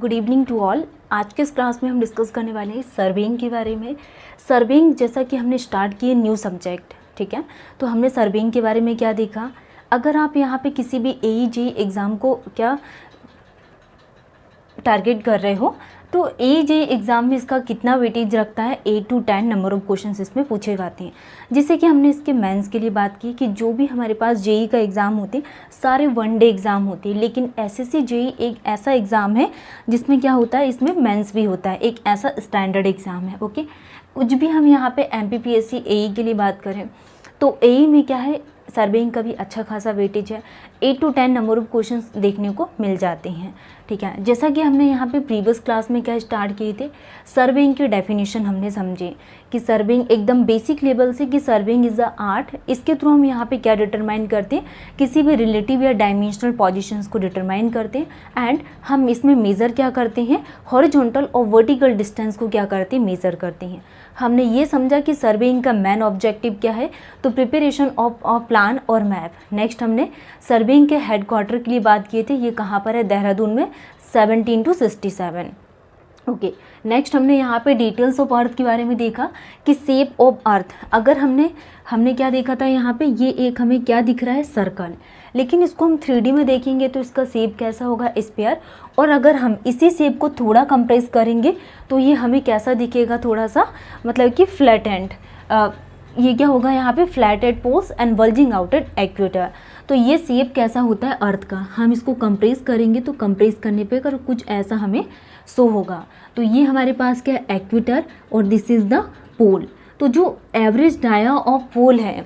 Good evening to all. आज के इस क्लास में हम डिस्कस करने वाले हैं सर्वेइंग के बारे में। सर्वेइंग जैसा कि हमने स्टार्ट किए न्यू सब्जेक्ट, ठीक है। तो हमने सर्वेइंग के बारे में क्या देखा, अगर आप यहाँ पे किसी भी AEG एग्ज़ाम को क्या टारगेट कर रहे हो तो AEG एग्ज़ाम में इसका कितना वेटेज रखता है, 8 to 10 नंबर ऑफ क्वेश्चंस इसमें पूछे जाते हैं। जैसे कि हमने इसके मेंस के लिए बात की कि जो भी हमारे पास JEE का एग्ज़ाम होते हैं सारे वन डे एग्ज़ाम होते हैं, लेकिन SSC JEE एक ऐसा एग्ज़ाम है जिसमें क्या होता है, इसमें मेंस भी होता है, एक ऐसा स्टैंडर्ड एग्ज़ाम है। ओके, कुछ भी हम यहाँ पे MPPSC AE के लिए बात करें तो AE में क्या है, सर्वेइंग का भी अच्छा खासा वेटेज है, 8 to 10 नंबर ऑफ क्वेश्चंस देखने को मिल जाते हैं, ठीक है। जैसा कि हमने यहाँ पे प्रीवियस क्लास में क्या स्टार्ट किए थे, सर्वेइंग की डेफिनेशन हमने समझे कि सर्वेइंग एकदम बेसिक लेवल से कि सर्वेइंग इज़ अ आर्ट। इसके थ्रू हम यहाँ पे क्या डिटरमाइन करते हैं, किसी भी रिलेटिव या डायमेंशनल पोजीशंस को डिटरमाइन करते हैं एंड हम इसमें मेज़र क्या करते हैं, हॉरिजॉन्टल और वर्टिकल डिस्टेंस को क्या करते हैं, मेज़र करते हैं। हमने ये समझा कि सर्वेइंग का मेन ऑब्जेक्टिव क्या है, तो प्रिपरेशन ऑफ प्लान और मैप। नेक्स्ट हमने सर्वेइंग के हेडक्वार्टर के लिए बात किए थे, ये कहाँ पर है, देहरादून में 17 to 67। ओके, नेक्स्ट हमने यहाँ पे डिटेल्स ऑफ अर्थ के बारे में देखा कि शेप ऑफ अर्थ। अगर हमने क्या देखा था, यहाँ पे ये एक हमें क्या दिख रहा है, सर्कल, लेकिन इसको हम 3D में देखेंगे तो इसका शेप कैसा होगा, स्फीयर। और अगर हम इसी शेप को थोड़ा कंप्रेस करेंगे तो ये हमें कैसा दिखेगा, थोड़ा सा मतलब कि फ्लैट एंड, ये क्या होगा यहाँ पे, flat at poles and bulging out at equator. तो ये शेप कैसा होता है अर्थ का, हम इसको कंप्रेस करेंगे तो कंप्रेस करने पे कर कुछ ऐसा हमें शो होगा। तो ये हमारे पास क्या है, इक्वेटर, और दिस इज़ द पोल। तो जो एवरेज डाया ऑफ पोल है,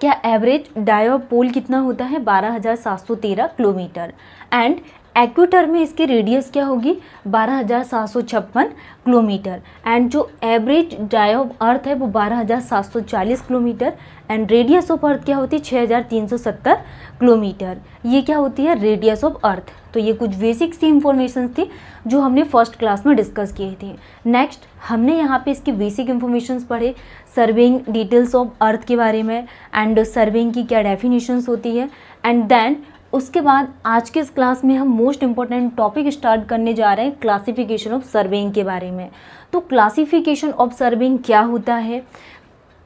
क्या एवरेज डाया ऑफ पोल कितना होता है, 12,713 किलोमीटर, एंड इक्वेटर में इसकी रेडियस क्या होगी, 12,756 किलोमीटर, एंड जो एवरेज डाया ऑफ अर्थ है वो 12,740 kilometre, and radius of earth क्या होती है, 6,370 किलोमीटर। ये क्या होती है, रेडियस ऑफ अर्थ। तो ये कुछ बेसिक सी इंफॉर्मेशन थी जो हमने फर्स्ट क्लास में डिस्कस किए थे। नेक्स्ट हमने यहाँ पे इसकी बेसिक इंफॉर्मेशंस पढ़े, सर्वेइंग डिटेल्स ऑफ अर्थ के बारे में एंड सर्वेइंग की क्या डेफिनेशंस होती है, एंड देन उसके बाद आज के इस क्लास में हम मोस्ट इम्पॉर्टेंट टॉपिक स्टार्ट करने जा रहे हैं, क्लासिफिकेशन ऑफ सर्वेइंग के बारे में। तो क्लासिफिकेशन ऑफ सर्वेइंग क्या होता है,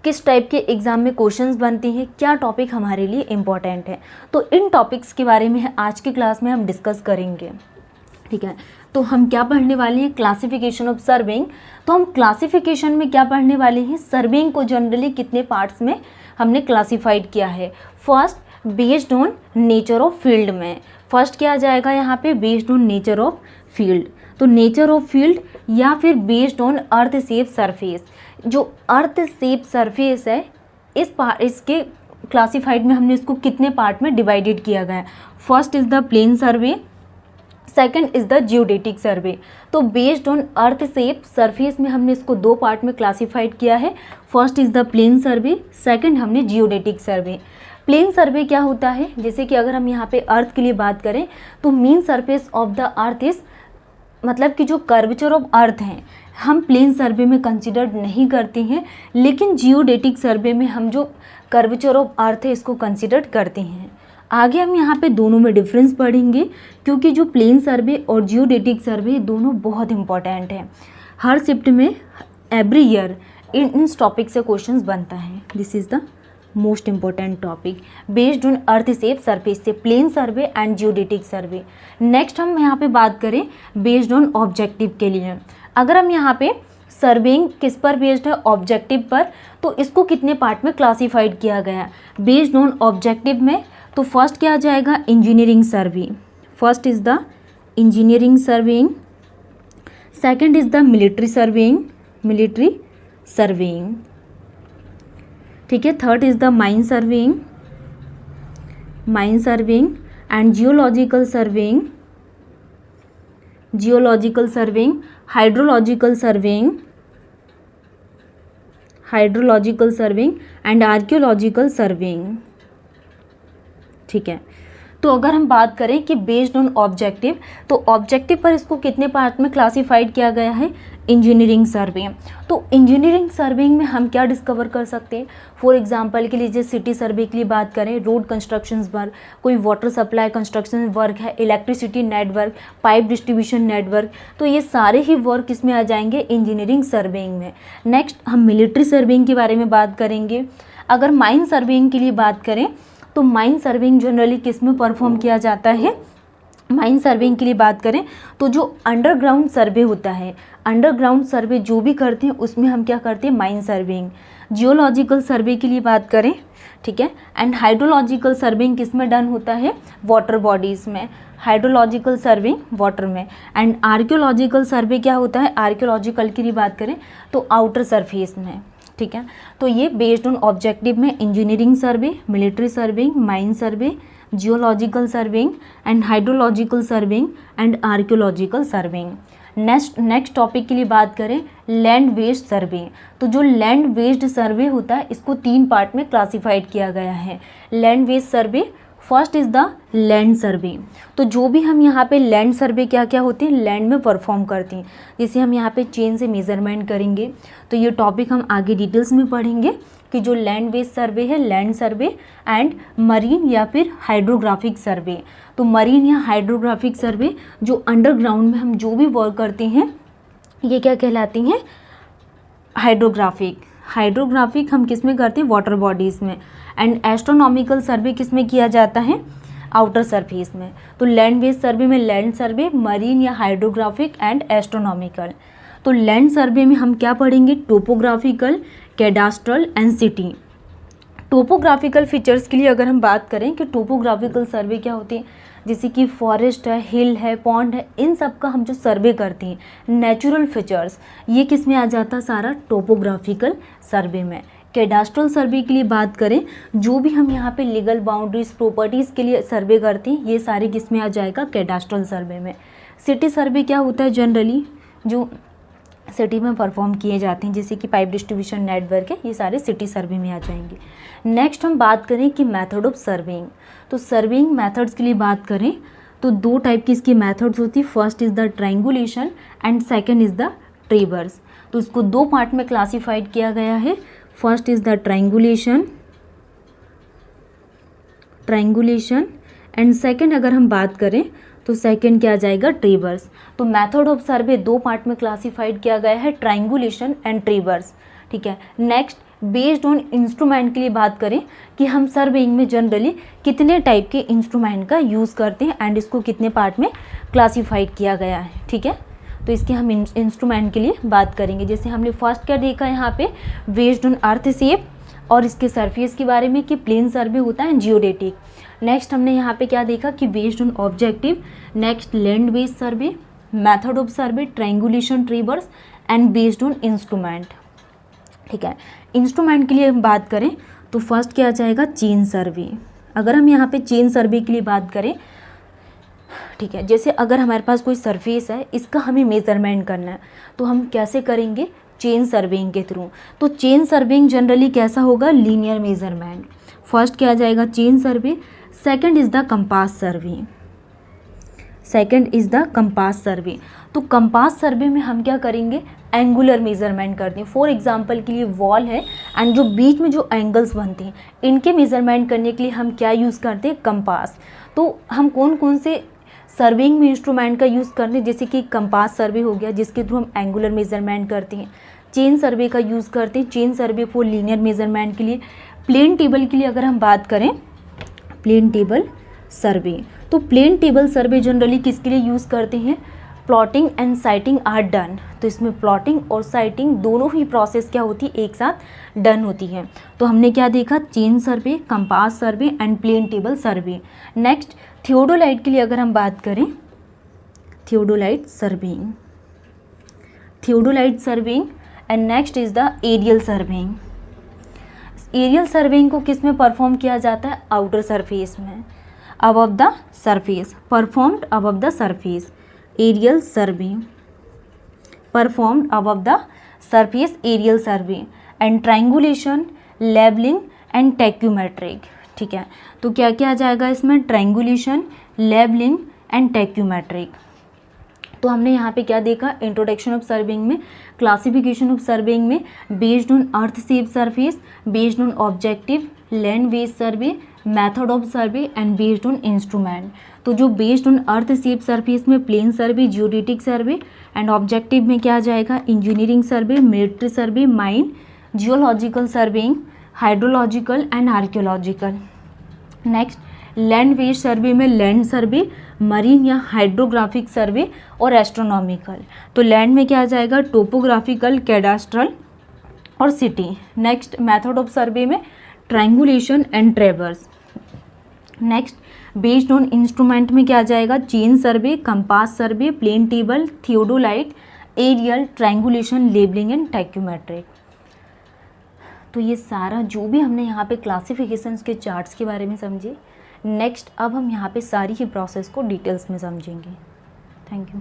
किस टाइप के एग्ज़ाम में क्वेश्चंस बनते हैं, क्या टॉपिक हमारे लिए इम्पॉर्टेंट है, तो इन टॉपिक्स के बारे में आज की क्लास में हम डिस्कस करेंगे, ठीक है। तो हम क्या पढ़ने वाले हैं, क्लासिफिकेशन ऑफ सर्वेइंग। तो हम क्लासिफिकेशन में क्या पढ़ने वाले हैं, सर्वेइंग को जनरली कितने पार्ट्स में हमने क्लासीफाइड किया है। First based on nature of field में, फर्स्ट क्या आ जाएगा यहाँ पे, based on nature of field. तो नेचर ऑफ फील्ड या फिर based on earth shape surface. जो अर्थ शेप सरफेस है इसके क्लासिफाइड में हमने इसको कितने पार्ट में डिवाइडेड किया गया है। First is the plane survey, second is the geodetic survey. तो based on earth shape surface में हमने इसको दो पार्ट में क्लासिफाइड किया है, first is the plane survey, second हमने जियोडेटिक सर्वे। प्लेन सर्वे क्या होता है, जैसे कि अगर हम यहाँ पे अर्थ के लिए बात करें तो mean surface of the earth is, मतलब कि जो कर्वेचर ऑफ अर्थ हैं हम प्लेन सर्वे में कंसिडर नहीं करते हैं, लेकिन जियोडेटिक सर्वे में हम जो कर्वेचर ऑफ अर्थ है इसको कंसिडर करते हैं। आगे हम यहाँ पे दोनों में डिफरेंस पढ़ेंगे, क्योंकि जो प्लेन सर्वे और जियोडेटिक सर्वे दोनों बहुत इंपॉर्टेंट हैं। हर शिफ्ट में एवरी ईयर इन टॉपिक से क्वेश्चंस बनता है। This is the most important topic, based on earth shape surface से plane survey and geodetic survey. Next हम यहाँ पे बात करें बेस्ड ऑन ऑब्जेक्टिव के लिए। अगर हम यहाँ पे सर्वेइंग किस पर बेस्ड है, ऑब्जेक्टिव पर, तो इसको कितने पार्ट में क्लासीफाइड किया गया, बेस्ड ऑन ऑब्जेक्टिव में। तो फर्स्ट क्या आ जाएगा, engineering survey, first is the engineering surveying, second is the military surveying, military surveying, ठीक है। Third is the mine surveying, mine surveying, and geological surveying, geological surveying, hydrological surveying, hydrological surveying, and archaeological surveying, ठीक है। तो अगर हम बात करें कि बेस्ड ऑन ऑब्जेक्टिव, तो ऑब्जेक्टिव पर इसको कितने पार्ट में क्लासिफाइड किया गया है, इंजीनियरिंग सर्वे। तो इंजीनियरिंग सर्वेइंग में हम क्या डिस्कवर कर सकते हैं, फॉर एग्जांपल के लिए जैसे सिटी सर्वे के लिए बात करें, रोड कंस्ट्रक्शंस वर्क, कोई वाटर सप्लाई कंस्ट्रक्शन वर्क है, electricity network, pipe distribution network, तो ये सारे ही वर्क इसमें आ जाएंगे इंजीनियरिंग सर्वेइंग में। नेक्स्ट हम मिलिट्री सर्वेइंग के बारे में बात करेंगे। अगर माइन सर्वेइंग के लिए बात करें तो माइन सर्वेइंग जनरली किस में परफॉर्म किया जाता है, माइन सर्वेइंग के लिए बात करें तो जो अंडरग्राउंड सर्वे होता है, अंडरग्राउंड सर्वे जो भी करते हैं उसमें हम क्या करते हैं, माइन सर्वेइंग। जियोलॉजिकल सर्वे के लिए बात करें, ठीक है, एंड हाइड्रोलॉजिकल सर्वेइंग किस में डन होता है, वाटर बॉडीज़ में, हाइड्रोलॉजिकल सर्वेइंग वाटर में। एंड आर्कियोलॉजिकल सर्वे क्या होता है, आर्कियोलॉजिकल की भी बात करें तो आउटर सरफेस में, ठीक है। तो ये बेस्ड ऑन ऑब्जेक्टिव में engineering survey, military surveying, mine survey, geological surveying and hydrological surveying and archaeological surveying. Next topic के लिए बात करें, लैंड वेस्ट सर्वे। तो जो लैंड वेस्ट सर्वे होता है इसको 3 पार्ट में क्लासिफाइड किया गया है। Land waste survey, first is the land survey. तो जो भी हम यहाँ पे लैंड सर्वे क्या क्या होते हैं, लैंड में परफॉर्म करते हैं, जैसे हम यहाँ पे चेन से मेजरमेंट करेंगे, तो ये टॉपिक हम आगे डिटेल्स में पढ़ेंगे कि जो लैंड बेस्ड सर्वे है, लैंड सर्वे एंड मरीन या फिर हाइड्रोग्राफिक सर्वे। तो मरीन या हाइड्रोग्राफिक सर्वे जो अंडरग्राउंड में हम जो भी वर्क करते हैं ये क्या कहलाती हैं, हाइड्रोग्राफिक। हाइड्रोग्राफिक हम किस में करते हैं, वाटर बॉडीज़ में। एंड एस्ट्रोनॉमिकल सर्वे किस में किया जाता है, आउटर सरफेस में। तो लैंड बेस्ड सर्वे में लैंड सर्वे, मरीन या हाइड्रोग्राफिक एंड एस्ट्रोनॉमिकल। तो लैंड सर्वे में हम क्या पढ़ेंगे, topographical, cadastral and city. Topographical features के लिए अगर हम बात करें कि टोपोग्राफिकल सर्वे क्या होती है, जैसे कि फॉरेस्ट है, हिल है, पॉन्ड है, इन सब का हम जो सर्वे करते हैं, नेचुरल फीचर्स, ये किस में आ जाता है, सारा टोपोग्राफिकल सर्वे में। कैडास्ट्रल सर्वे के लिए बात करें, जो भी हम यहाँ पे लीगल बाउंड्रीज प्रॉपर्टीज़ के लिए सर्वे करते हैं ये सारे किस में आ जाएगा, कैडास्ट्रल सर्वे में। सिटी सर्वे क्या होता है, जनरली जो सिटी में परफॉर्म किए जाते हैं, जैसे कि पाइप डिस्ट्रीब्यूशन नेटवर्क है, ये सारे सिटी सर्वे में आ जाएंगे। नेक्स्ट हम बात करें कि मेथड ऑफ सर्वेइंग। तो सर्वेइंग मेथड्स के लिए बात करें तो 2 टाइप की इसकी मेथड्स होती है, first is the triangulation and second is the ट्रेवर्स। तो इसको 2 पार्ट में क्लासिफाइड किया गया है, first is the triangulation and second अगर हम बात करें तो सेकंड क्या आ जाएगा, ट्रेवर्स। तो मेथड ऑफ सर्वे 2 पार्ट में क्लासिफाइड किया गया है, ट्रायंगुलेशन एंड ट्रेवर्स, ठीक है। नेक्स्ट बेस्ड ऑन इंस्ट्रूमेंट के लिए बात करें कि हम सर्वेइंग में जनरली कितने टाइप के इंस्ट्रूमेंट का यूज़ करते हैं एंड इसको कितने पार्ट में क्लासिफाइड किया गया है, ठीक है। तो इसके हम इंस्ट्रूमेंट के लिए बात करेंगे। जैसे हमने फर्स्ट क्या देखा यहाँ पे, बेस्ड ऑन अर्थ शेप और इसके सरफेस के बारे में कि प्लेन सर्वे होता है, जियोडेटिक। नेक्स्ट हमने यहाँ पे क्या देखा कि based on objective, next land based survey, method of survey, triangulation, ट्रेवर्स and based on instrument, ठीक है। इंस्ट्रूमेंट के लिए हम बात करें तो फर्स्ट क्या आ जाएगा, चेन सर्वे। अगर हम यहाँ पे चेन सर्वे के लिए बात करें, ठीक है, जैसे अगर हमारे पास कोई सरफेस है, इसका हमें मेजरमेंट करना है तो हम कैसे करेंगे, चेन सर्वेइंग के थ्रू। तो चेन सर्वेइंग जनरली कैसा होगा, लीनियर मेजरमेंट। फर्स्ट क्या आ जाएगा, chain survey, second is the compass सर्वे। तो कंपास सर्वे में हम क्या करेंगे, एंगुलर मेजरमेंट करते हैं। फॉर एग्जांपल के लिए वॉल है एंड जो बीच में जो एंगल्स बनते हैं इनके मेजरमेंट करने के लिए हम क्या यूज़ करते हैं, कंपास। तो हम कौन कौन से सर्वेइंग में इंस्ट्रूमेंट का यूज़ करते हैं, जैसे कि कंपास सर्वे हो गया जिसके थ्रू हम एंगुलर मेजरमेंट करते हैं। चेन सर्वे का यूज़ करते हैं, chain survey for linear measurement के लिए। प्लेन टेबल के लिए अगर हम बात करें, प्लेन टेबल सर्वे, तो प्लेन टेबल सर्वे जनरली किसके लिए यूज़ करते हैं, plotting and sighting are done. तो इसमें प्लॉटिंग और साइटिंग दोनों ही प्रोसेस क्या होती है, एक साथ डन होती है। तो हमने क्या देखा, chain survey, compass survey and plane table survey. Next theodolite के लिए अगर हम बात करें, theodolite surveying and next is the aerial surveying. Aerial surveying को किस में परफॉर्म किया जाता है, आउटर सरफेस में, above the surface, performed above the surface. Aerial survey performed above the surface, aerial survey and triangulation, levelling and tacheometric, ठीक ठीक है, तो क्या क्या आ जाएगा इसमें, ट्रायंगुलेशन, लेबलिंग एंड टैक्यूमेट्रिक। तो हमने यहाँ पे क्या देखा, इंट्रोडक्शन ऑफ सर्वेइंग में, क्लासिफिकेशन ऑफ सर्वेइंग में, based on earth shape surface, based on objective, land based survey, method of survey and based on instrument. तो जो based on earth shape surface में plane survey, geodetic survey, and objective में क्या आ जाएगा, engineering survey, military survey, mine, geological surveying, hydrological and archaeological. Next land based survey में land survey, marine या hydrographic survey और एस्ट्रोनॉमिकल। तो land में क्या आ जाएगा, टोपोग्राफिकल, कैडास्ट्रल और city. Next method of survey में triangulation and traverse. Next based on instrument में क्या आ जाएगा, chain survey, compass survey, plane table, theodolite, aerial, triangulation, levelling and tacheometric. तो ये सारा जो भी हमने यहाँ पे क्लासिफिकेशंस के चार्ट्स के बारे में समझे। नेक्स्ट अब हम यहाँ पे सारी ही प्रोसेस को डिटेल्स में समझेंगे। Thank you.